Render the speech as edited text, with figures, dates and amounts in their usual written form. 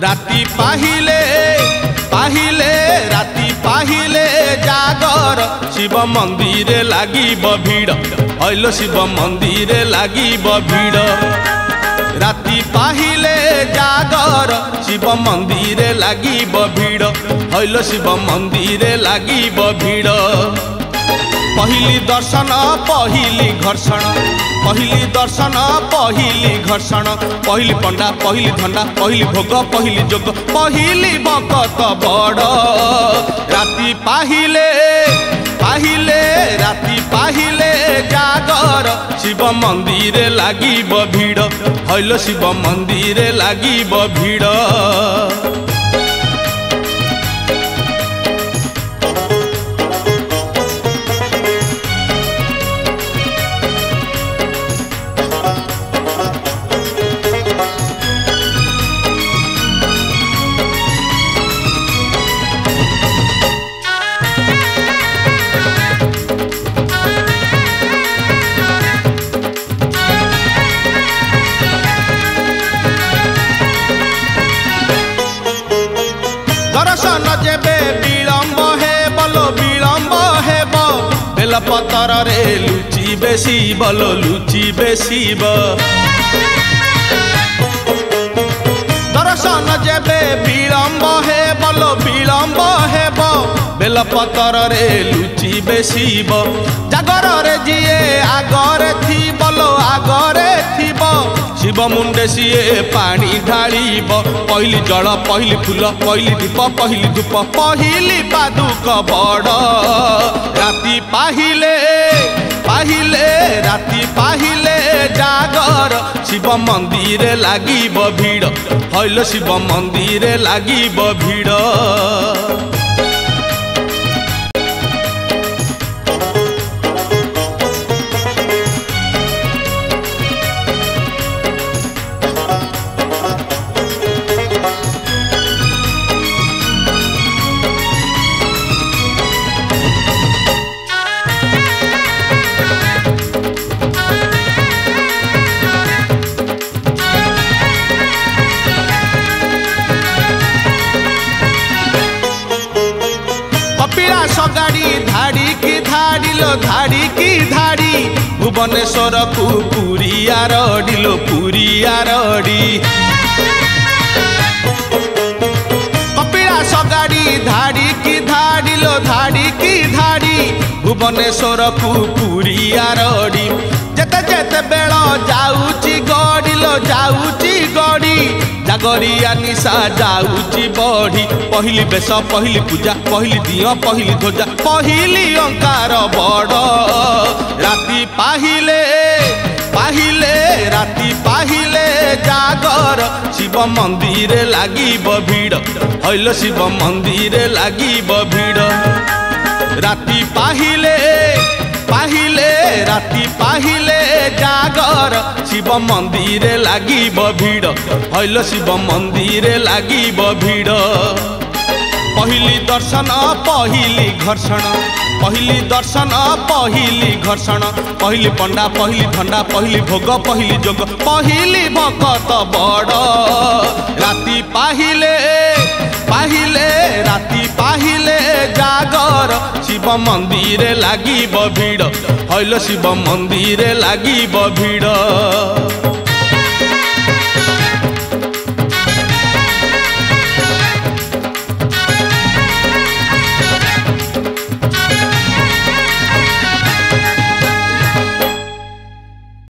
राती पाहिले पाहिले राती पाहिले जागर शिव मंदिर लागिब भीड़ हईल शिव मंदिर लागिब भीड़ राती पाहिले जागर शिव मंदिर लागिब भीड़ हईल शिव मंदिर लागिब भीड़ पहली दर्शन पहली घर्षण पहली दर्शन पहली घर्षण पहली पंडा पहली धंडा पहली भोग पहली जोग पहली भगत बड़ राती पाहिले पाहिले राती पाहिले जागर शिव मंदिर लागिब भीड़ हईल शिव मंदिर लागिब भीड़ दर्शन जेबे विलम्ब हे बोलो विलम्ब हेब बेलपतर रे लुचि बेसी बोलो लुचि बेसी दर्शन जेबे विलम्ब हे बोलो विलम्ब हेब बेलपतर रे लुचि बेसी जागर रे जिए आगरे थी बोलो आगरे थी शिव मुंडे सीए पानी ढालिब पहली जल पहली फूल पहली दीप पहली धूप पहली पादुक बड़ राती पाहिले पाहिले राती पाहिले जागर शिव मंदिर लागिब भीड़ हईल शिव मंदिर लागिब भीड़ गाड़ी धाड़ी की धाड़ी लो धाड़ी की धाड़ी भुवनेश्वर को पूरी आरडी लो पूरी आरडी कपिलास गाड़ी धाड़ी की धाड़ी लो धाड़ी की धाड़ी भुवनेश्वर को पूरी आरडी जेते जेते बेल जाऊची गड़ी लो जाऊची गड़ी जागरिया निशा जाऊची बढ़ी पहली बेश पहली पूजा पहली दिया पहली ध्वजा पहली अंकार बड़ राती पाहिले पाहिले राती पाहिले जागर शिव मंदिर लागिब भीड़ हईल शिव मंदिर लागिब भीड़ राती पाहिले पाहिले राती पाहिले जागर शिव मंदिर लागिब भीड़ हईल शिव मंदिर लागिब भीड़ पहली दर्शन पहली घर्षण पहली दर्शन पहली घर्षण पहली पंडा पहली धंडा पहली भोग पहली जोग पहली भगत बड़ राती पाहिले पाहिले राती पाहिले जागर शिव मंदिर लागिब भीड़ हईल शिव मंदिर लागिब भीड़।